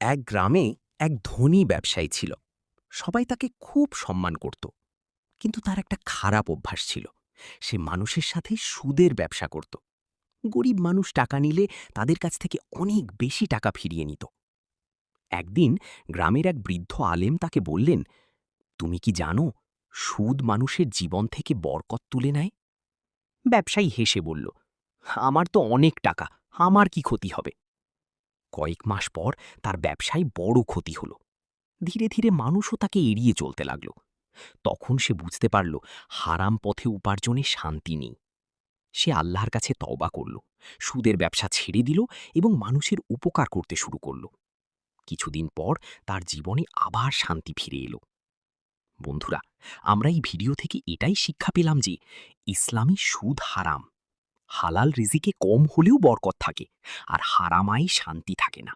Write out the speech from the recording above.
এক গ্রামে এক ধনী ব্যবসায়ী ছিল। সবাই তাকে খুব সম্মান করত। কিন্তু তার একটা খারাপ অভ্যাস ছিল। সে মানুষের সাথে সুদের ব্যবসা করত। গরিব মানুষ টাকা নিলে তাদের কাছ থেকে অনেক বেশি টাকা ফিরিয়ে নিত। একদিন গ্রামের এক বৃদ্ধ আলেম তাকে বললেন, তুমি কি জানো, সুদ মানুষের জীবন থেকে বরকত তুলে নেয়? ব্যবসায়ী হেসে বলল, আমার তো অনেক টাকা, আমার কি ক্ষতি হবে? কয়েক মাস পর তার ব্যবসায় বড় ক্ষতি হল। ধীরে ধীরে মানুষও তাকে এড়িয়ে চলতে লাগল। তখন সে বুঝতে পারল, হারাম পথে উপার্জনে শান্তি নেই। সে আল্লাহর কাছে তওবা করল, সুদের ব্যবসা ছেড়ে দিল এবং মানুষের উপকার করতে শুরু করল। কিছুদিন পর তার জীবনে আবার শান্তি ফিরে এলো। বন্ধুরা, আমরা এই ভিডিও থেকে এটাই শিক্ষা পেলাম যে ইসলামী সুদ হারাম। হালাল রিজিকে কম হলেও বরকত থাকে, আর হারামাই শান্তি থাকে না।